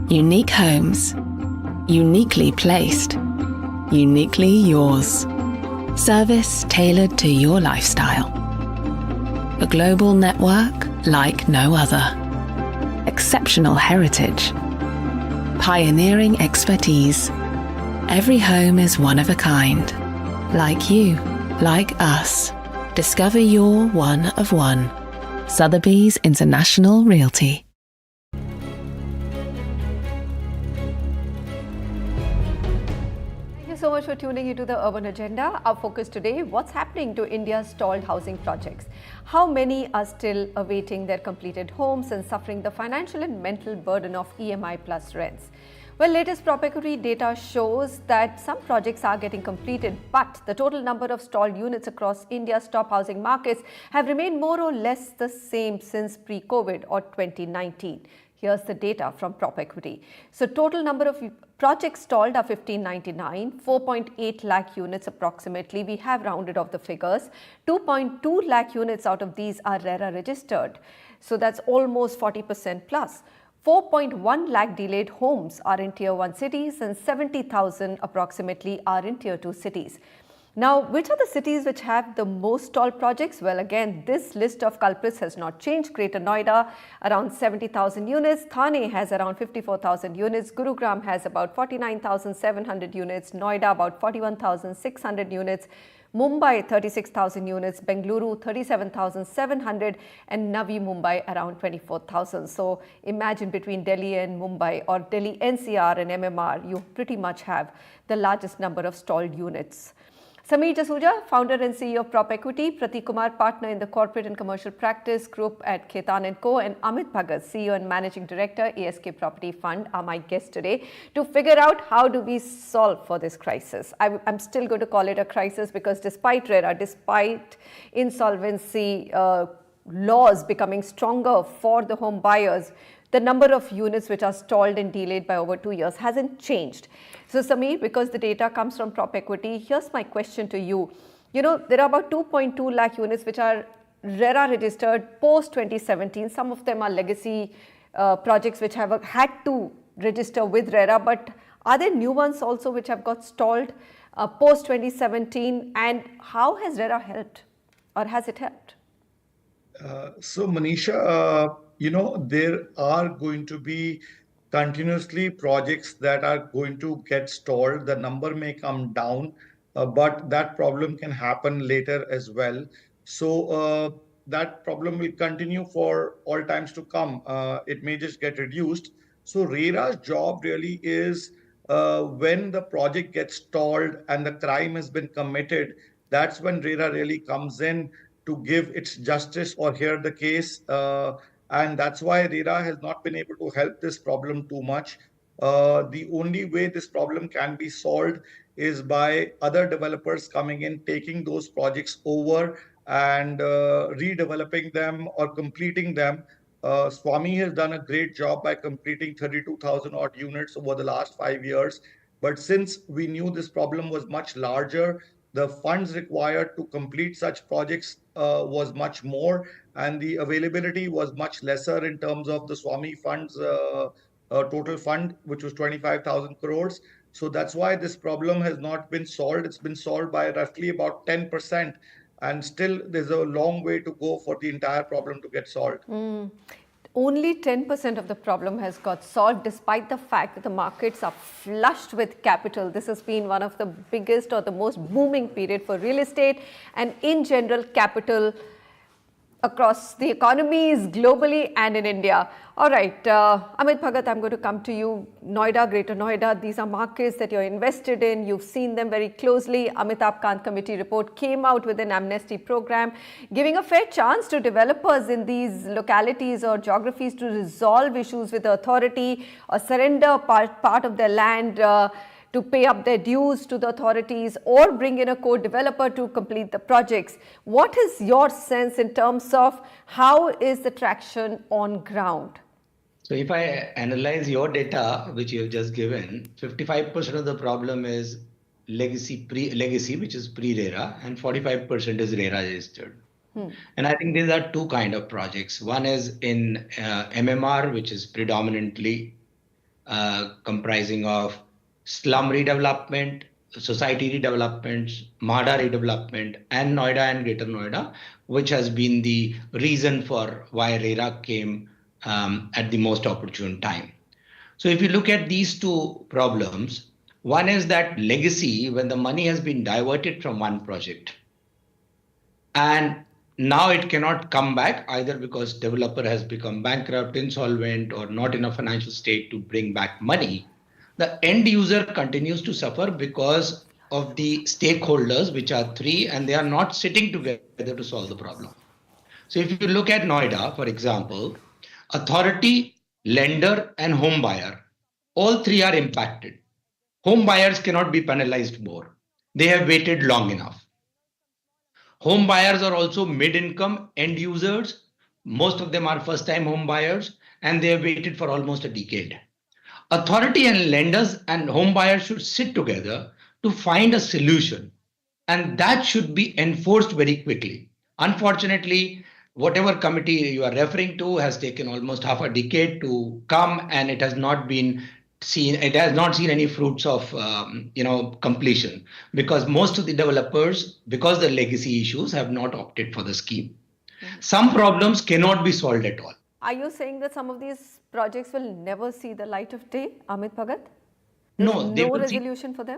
Unique homes, uniquely placed, uniquely yours. Service tailored to your lifestyle. A global network like no other. Exceptional heritage. Pioneering expertise. Every home is one of a kind. Like you, like us. Discover your one of one. Sotheby's International Realty. Thank you so much for tuning into the Urban Agenda. Our focus today, what's happening to India's stalled housing projects? How many are still awaiting their completed homes and suffering the financial and mental burden of EMI plus rents? Well, latest PropEquity data shows that some projects are getting completed, but the total number of stalled units across India's top housing markets have remained more or less the same since pre-COVID or 2019. Here's the data from PropEquity. So total number of projects stalled are 1599, 4.8 lakh units approximately. We have rounded off the figures. 2.2 lakh units out of these are RERA registered. So that's almost 40% plus. 4.1 lakh delayed homes are in Tier 1 cities and 70,000 approximately are in Tier 2 cities. Now, which are the cities which have the most stalled projects? Well, again, this list of culprits has not changed. Greater Noida, around 70,000 units. Thane has around 54,000 units. Gurugram has about 49,700 units. Noida, about 41,600 units. Mumbai, 36,000 units. Bengaluru, 37,700. And Navi Mumbai, around 24,000. So imagine between Delhi and Mumbai or Delhi NCR and MMR, you pretty much have the largest number of stalled units. Samir Jasuja, founder and CEO of PropEquity, Prateek Kumar, partner in the corporate and commercial practice group at Khaitan Co, and Amit Bhagat, CEO and managing director, ASK Property Fund, are my guests today to figure out how do we solve for this crisis. I'm still going to call it a crisis because despite RERA, despite insolvency laws becoming stronger for the home buyers, the number of units which are stalled and delayed by over 2 years hasn't changed. So Samir, because the data comes from PropEquity, here's my question to you. You know, there are about 2.2 lakh units which are RERA registered post 2017. Some of them are legacy projects which have had to register with RERA, but are there new ones also which have got stalled post 2017? And how has RERA helped, or has it helped? So Manisha, there are going to be continuously projects that are going to get stalled. The number may come down, but that problem can happen later as well. So that problem will continue for all times to come. It may just get reduced. So RERA's job really is when the project gets stalled and the crime has been committed, that's when RERA really comes in to give its justice or hear the case. And that's why RERA has not been able to help this problem too much. The only way this problem can be solved is by other developers coming in, taking those projects over and redeveloping them or completing them. Swami has done a great job by completing 32,000 odd units over the last 5 years. But since we knew this problem was much larger, the funds required to complete such projects was much more, and the availability was much lesser in terms of the SWAMIH Fund's total fund, which was 25,000 crores. So that's why this problem has not been solved. It's been solved by roughly about 10%. And still, there's a long way to go for the entire problem to get solved. Only 10% of the problem has got solved, despite the fact that the markets are flushed with capital. This has been one of the biggest or the most booming period for real estate and in general capital across the economies globally and in India. All right, Amit Bhagat, I'm going to come to you. Noida, Greater Noida, these are markets that you're invested in. You've seen them very closely. Amitabh Kant committee report came out with an amnesty program, giving a fair chance to developers in these localities or geographies to resolve issues with the authority or surrender part of their land to pay up their dues to the authorities or bring in a co-developer to complete the projects. What is your sense in terms of how is the traction on ground? So if I analyze your data, which you have just given, 55% of the problem is legacy, which is pre-RERA, and 45% is RERA registered. And I think these are two kind of projects. One is in MMR, which is predominantly comprising of slum redevelopment, society redevelopments, Mada redevelopment, and Noida and Greater Noida, which has been the reason for why RERA came at the most opportune time. So if you look at these two problems, one is that legacy, when the money has been diverted from one project, and now it cannot come back either because developer has become bankrupt, insolvent, or not in a financial state to bring back money. The end user continues to suffer because of the stakeholders, which are three, and they are not sitting together to solve the problem. So if you look at Noida, for example, authority, lender, and home buyer, all three are impacted. Home buyers cannot be penalized more. They have waited long enough. Home buyers are also mid-income end users. Most of them are first-time home buyers, and they have waited for almost a decade. Authority and lenders and home buyers should sit together to find a solution, and that should be enforced very quickly. Unfortunately, whatever committee you are referring to has taken almost half a decade to come, and it has not been seen. It has not seen any fruits of completion, because most of the developers, because the legacy issues, have not opted for the scheme. Some problems cannot be solved at all. Are you saying that some of these projects will never see the light of day, Amit Bhagat? No, no resolution for them?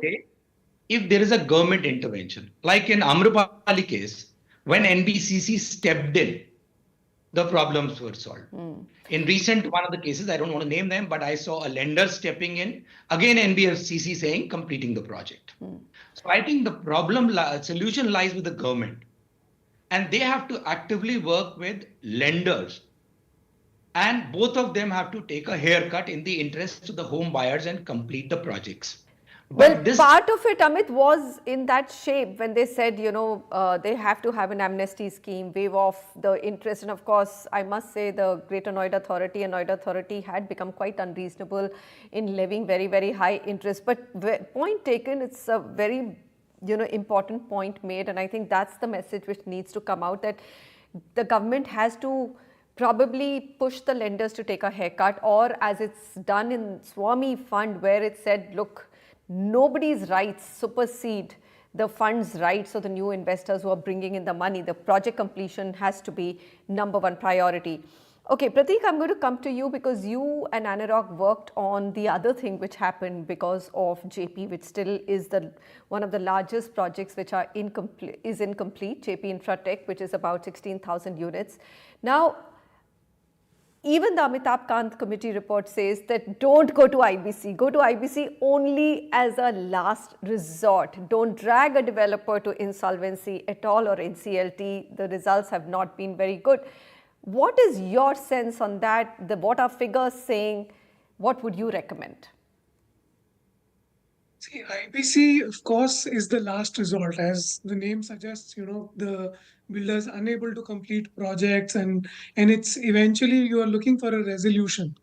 If there is a government intervention, like in Amrapali case, when NBCC stepped in, the problems were solved. In recent one of the cases, I don't want to name them, but I saw a lender stepping in, again NBFCC saying completing the project. So I think the solution lies with the government, and they have to actively work with lenders, and both of them have to take a haircut in the interest of the home buyers and complete the projects. But well, part of it, Amit, was in that shape when they said, they have to have an amnesty scheme, waive off the interest. And of course, I must say the Greater Noida Authority and Noida Authority had become quite unreasonable in levying very, very high interest. But point taken, it's a very, important point made. And I think that's the message which needs to come out, that the government has to probably push the lenders to take a haircut, or as it's done in SWAMIH Fund, where it said, look, nobody's rights supersede the fund's rights of the new investors who are bringing in the money. The project completion has to be number one priority. Okay, Prateek, I'm going to come to you because you and Anurag worked on the other thing which happened because of JP, which still is one of the largest projects which are incomplete, JP Infratech, which is about 16,000 units. Now, even the Amitabh Kant committee report says that don't go to IBC. Go to IBC only as a last resort. Don't drag a developer to insolvency at all or NCLT. The results have not been very good. What is your sense on that? What are figures saying? What would you recommend? See, IBC, of course, is the last resort. As the name suggests, the builders unable to complete projects, and it's eventually you are looking for a resolution.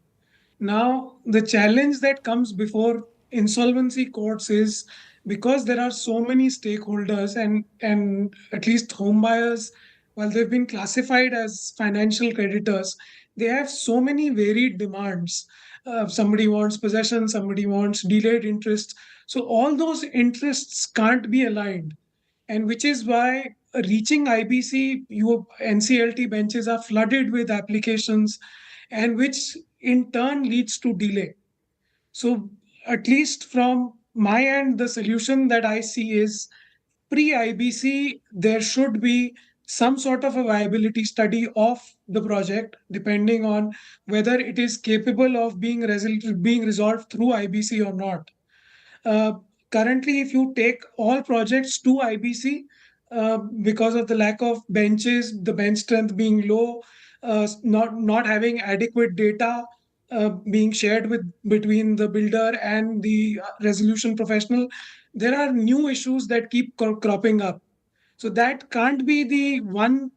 Now, the challenge that comes before insolvency courts is because there are so many stakeholders, and at least home buyers, while they've been classified as financial creditors, they have so many varied demands. Somebody wants possession, somebody wants delayed interest. So all those interests can't be aligned. And which is why reaching IBC, your NCLT benches are flooded with applications, and which in turn leads to delay. So at least from my end, the solution that I see is pre-IBC, there should be some sort of a viability study of the project, depending on whether it is capable of being resolved through IBC or not. Currently, if you take all projects to IBC, because of the lack of benches, the bench strength being low, not having adequate data being shared between the builder and the resolution professional, there are new issues that keep cropping up. So that can't be the one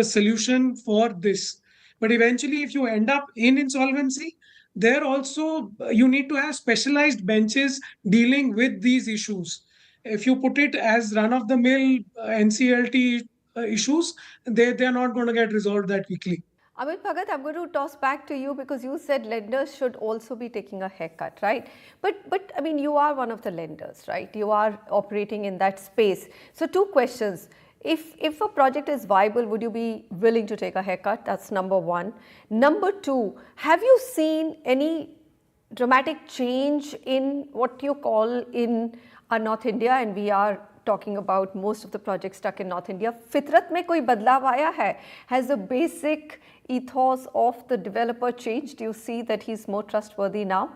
solution for this. But eventually, if you end up in insolvency, there also you need to have specialized benches dealing with these issues. If you put it as run-of-the-mill NCLT issues, they're not going to get resolved that quickly. Amit Bhagat, I'm going to toss back to you because you said lenders should also be taking a haircut, right? But I mean, you are one of the lenders, right? You are operating in that space. So two questions. If a project is viable, would you be willing to take a haircut? That's number one. Number two, have you seen any dramatic change in what you call in North India, and we are talking about most of the projects stuck in North India, फितरत में कोई बदलाव आया है? Has the basic ethos of the developer changed? Do you see that he's more trustworthy now?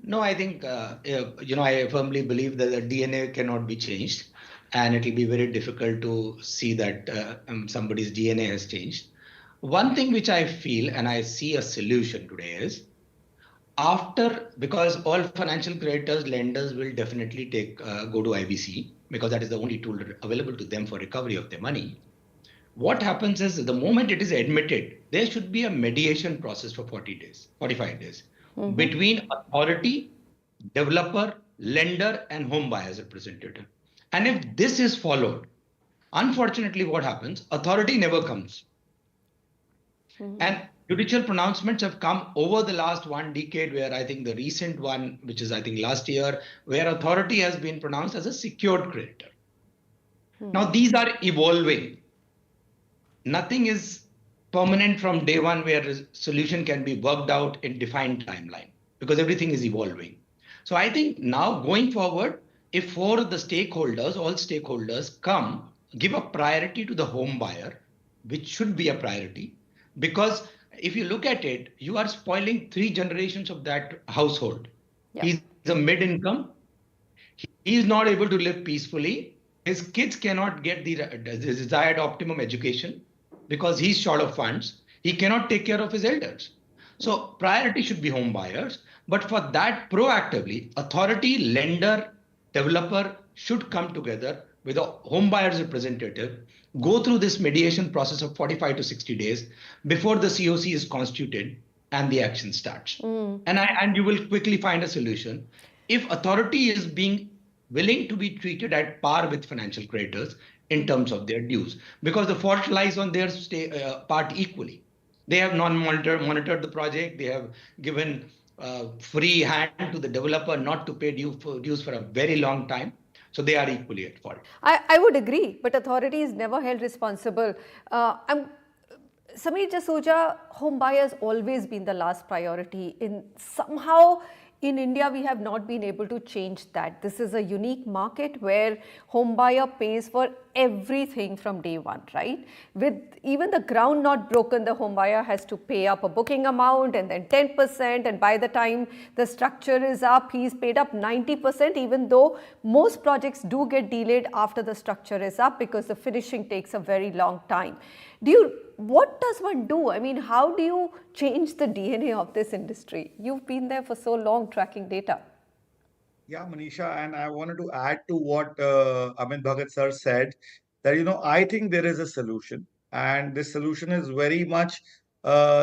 No, I think, I firmly believe that the DNA cannot be changed, and it will be very difficult to see that somebody's DNA has changed. One thing which I feel and I see a solution today is, because all financial creditors, lenders will definitely go to IBC because that is the only tool available to them for recovery of their money. What happens is the moment it is admitted, there should be a mediation process for 40 days, 45 days between authority, developer, lender, and home buyers representative. And if this is followed, unfortunately, what happens? Authority never comes. And judicial pronouncements have come over the last 1 decade, where I think the recent one, which is I think last year, where authority has been pronounced as a secured creditor. Now, these are evolving. Nothing is permanent from day one where a solution can be worked out in defined timeline, because everything is evolving. So I think now going forward, if all stakeholders give a priority to the home buyer, which should be a priority, because if you look at it, you are spoiling 3 generations of that household. Yeah. He's a mid-income. He is not able to live peacefully. His kids cannot get the desired optimum education because he's short of funds. He cannot take care of his elders. So priority should be home buyers. But for that, proactively, authority, lender, developer should come together with a home buyer's representative, go through this mediation process of 45 to 60 days before the COC is constituted and the action starts. And you will quickly find a solution. If authority is being willing to be treated at par with financial creditors in terms of their dues, because the fault lies on their part equally. They have monitored the project. They have given free hand to the developer not to pay dues for a very long time. So they are equally at fault. I would agree, but authority is never held responsible. Samir Jasuja, home buyers always been the last priority. Somehow in India, we have not been able to change that. This is a unique market where home buyer pays for everything from day one, right? With even the ground not broken, the home buyer has to pay up a booking amount and then 10%. And by the time the structure is up, he's paid up 90%, even though most projects do get delayed after the structure is up because the finishing takes a very long time. What does one do? I mean, how do you change the DNA of this industry? You've been there for so long tracking data. Yeah, Manisha, and I wanted to add to what Amit Bhagat sir said, that, I think there is a solution. And this solution is very much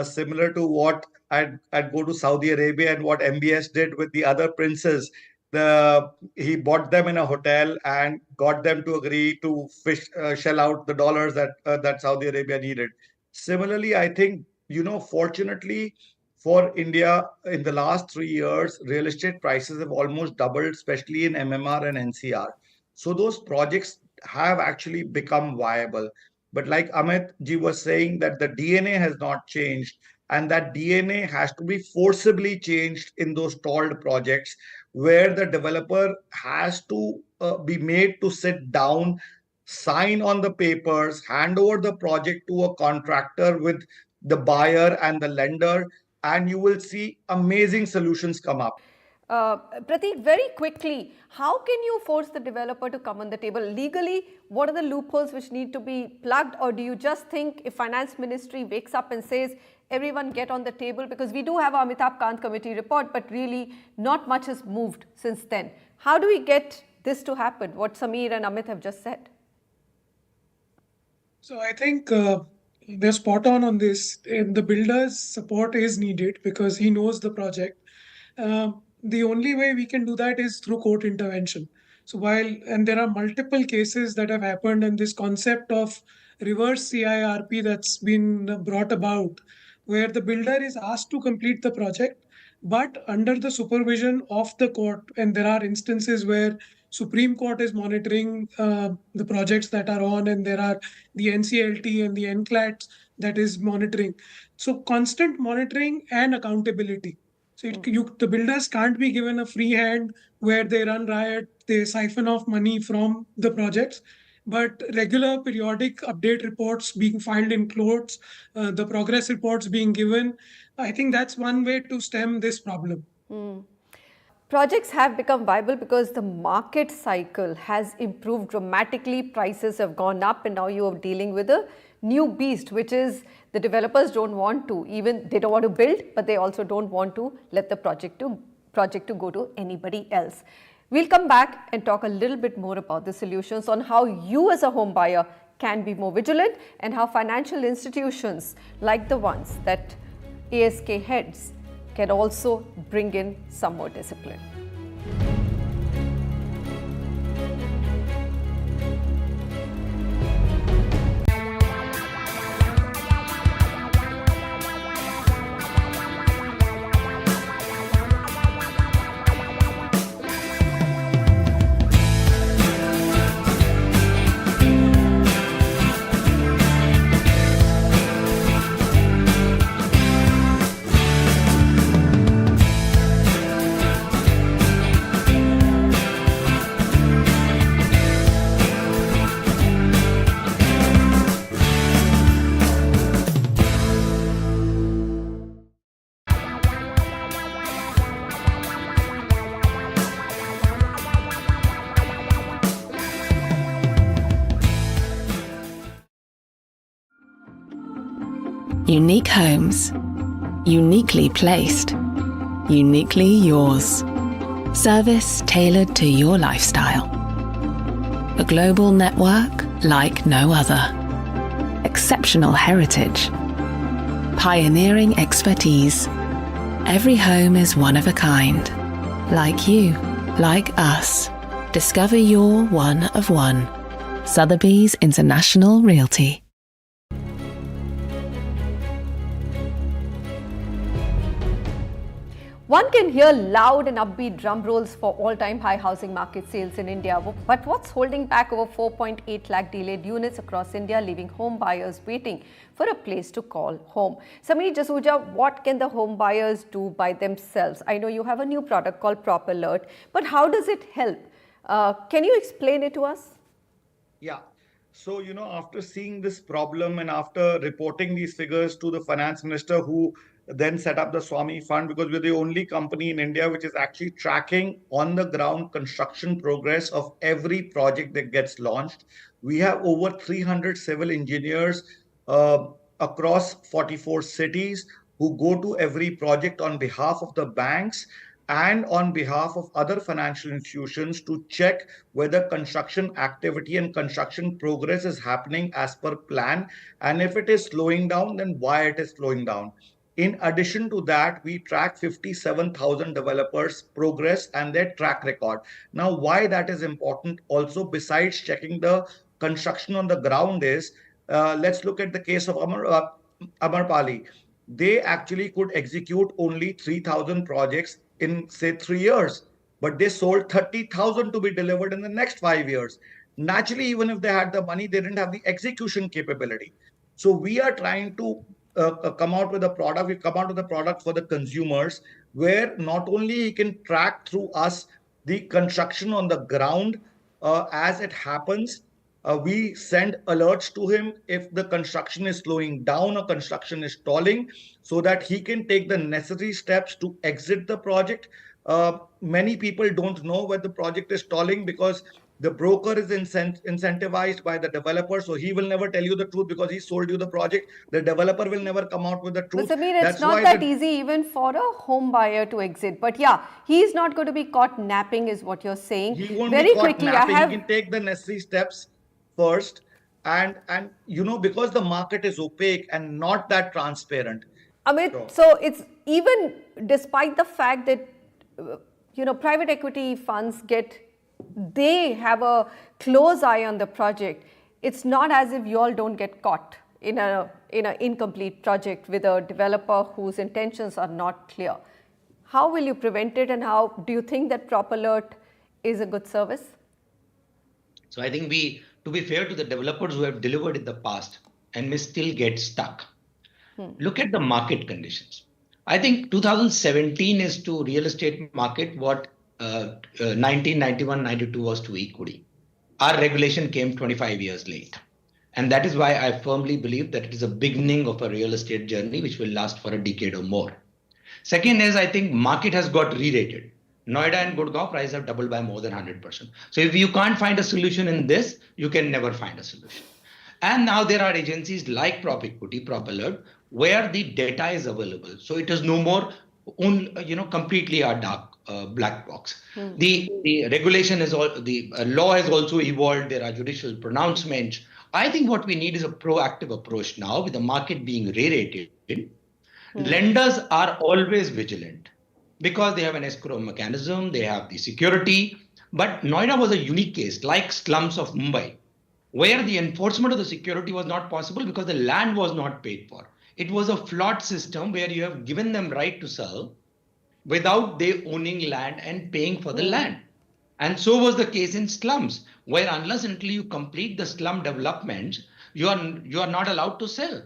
similar to what I'd go to Saudi Arabia and what MBS did with the other princes. He bought them in a hotel and got them to agree to shell out the dollars that Saudi Arabia needed. Similarly, I think, fortunately for India, in the last 3 years, real estate prices have almost doubled, especially in MMR and NCR. So those projects have actually become viable. But like Amit ji was saying, that the DNA has not changed, and that DNA has to be forcibly changed in those stalled projects, where the developer has to be made to sit down, sign on the papers, hand over the project to a contractor with the buyer and the lender, and you will see amazing solutions come up. Prateek, very quickly, how can you force the developer to come on the table? Legally, what are the loopholes which need to be plugged? Or do you just think if finance ministry wakes up and says, everyone get on the table? Because we do have our Amitabh Kant committee report, but really not much has moved since then. How do we get this to happen, what Samir and Amit have just said? So I think they're spot on this. And the builder's support is needed because he knows the project. The only way we can do that is through court intervention. So and there are multiple cases that have happened, and this concept of reverse CIRP that's been brought about, where the builder is asked to complete the project, but under the supervision of the court. And there are instances where Supreme Court is monitoring the projects that are on, and there are the NCLT and the NCLATs that is monitoring. So constant monitoring and accountability. So the builders can't be given a free hand where they run riot, they siphon off money from the projects, but regular periodic update reports being filed in courts, the progress reports being given. I think that's one way to stem this problem. Projects have become viable because the market cycle has improved dramatically. Prices have gone up, and now you are dealing with a new beast, which is the developers don't want to, even they don't want to build, but they also don't want to let the project to go to anybody else. We'll come back and talk a little bit more about the solutions on how you as a home buyer can be more vigilant, and how financial institutions like the ones that ASK heads can also bring in some more discipline. Unique homes, uniquely placed, uniquely yours. Service tailored to your lifestyle. A global network like no other. Exceptional heritage. Pioneering expertise. Every home is one of a kind. Like you, like us. Discover your one of one. Sotheby's International Realty. One can hear loud and upbeat drum rolls for all-time high housing market sales in India. But what's holding back over 4.8 lakh delayed units across India, leaving home buyers waiting for a place to call home? Samir Jasuja, what can the home buyers do by themselves? I know you have a new product called PropAlert, but how does it help? Can you explain it to us? Yeah. So, after seeing this problem and after reporting these figures to the finance minister, who then set up the SWAMIH Fund, because we're the only company in India which is actually tracking on the ground construction progress of every project that gets launched. We have over 300 civil engineers across 44 cities who go to every project on behalf of the banks and on behalf of other financial institutions to check whether construction activity and construction progress is happening as per plan. And if it is slowing down, then why it is slowing down. In addition to that, we track 57,000 developers' progress and their track record. Now, why that is important also, besides checking the construction on the ground, is let's look at the case of Amarpali. They actually could execute only 3,000 projects in, say, 3 years, but they sold 30,000 to be delivered in the next 5 years. Naturally, even if they had the money, they didn't have the execution capability. So we are trying to come out with a product. We've come out with a product for the consumers where not only he can track through us the construction on the ground as it happens. We send alerts to him if the construction is slowing down or construction is stalling, so that he can take the necessary steps to exit the project. Many people don't know where the project is stalling because the broker is incentivized by the developer, so he will never tell you the truth because he sold you the project. The developer will never come out with the truth. But Samir, it's not that easy even for a home buyer to exit. But yeah, he's not going to be caught napping is what you're saying. He won't Very be caught quickly, napping. He can take the necessary steps first. And because the market is opaque and not that transparent. Amit, so it's even despite the fact that, private equity funds they have a close eye on the project. it's not as if you all don't get caught in a incomplete project with a developer whose intentions are not clear. How will you prevent it, and how do you think that PropAlert is a good service? So I think to be fair to the developers who have delivered in the past and may still get stuck, look at the market conditions. I think 2017 is to real estate market what 1991-92 was to equity. Our regulation came 25 years late. And that is why I firmly believe that it is a beginning of a real estate journey which will last for a decade or more. Second is, I think market has got re-rated. Noida and Gurgaon prices have doubled by more than 100%. So if you can't find a solution in this, you can never find a solution. And now there are agencies like PropEquity, PropAlert, where the data is available. So it is no more completely a dark black box. The regulation is the law has also evolved. There are judicial pronouncements. I think what we need is a proactive approach now with the market being re-rated. Lenders are always vigilant because they have an escrow mechanism, they have the security. But Noida was a unique case, like slums of Mumbai, where the enforcement of the security was not possible because the land was not paid for. It was a flawed system where you have given them right to sell without they owning land and paying for the land. And so was the case in slums, where unless until you complete the slum development, you are not allowed to sell.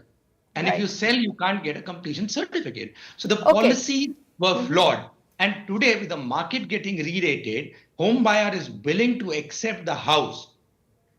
And if you sell, you can't get a completion certificate. So the policies were flawed. And today, with the market getting re-rated, home buyer is willing to accept the house.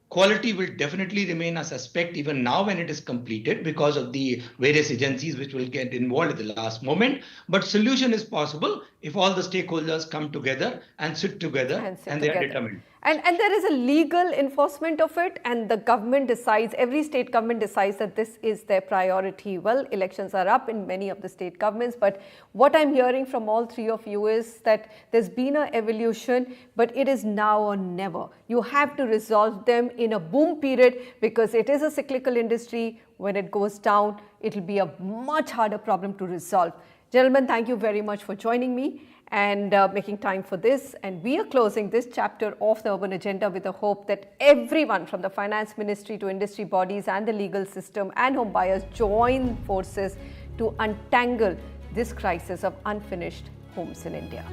Quality will definitely remain a suspect even now when it is completed because of the various agencies which will get involved at the last moment. But solution is possible if all the stakeholders come together and sit together and they are determined. And there is a legal enforcement of it, and the government decides, every state government decides that this is their priority. Well, elections are up in many of the state governments, but what I'm hearing from all three of you is that there's been an evolution, but it is now or never. You have to resolve them in a boom period because it is a cyclical industry. When it goes down, it'll be a much harder problem to resolve. Gentlemen, thank you very much for joining me and making time for this. And we are closing this chapter of the Urban Agenda with the hope that everyone from the Finance Ministry to industry bodies and the legal system and home buyers join forces to untangle this crisis of unfinished homes in India.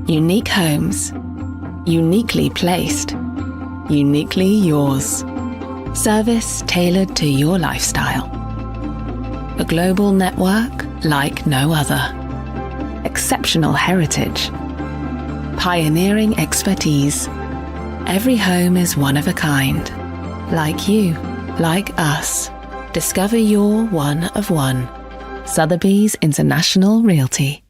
Unique homes, uniquely placed, uniquely yours. Service tailored to your lifestyle. A global network like no other. Exceptional heritage. Pioneering expertise. Every home is one of a kind. Like you, like us. Discover your one of one. Sotheby's International Realty.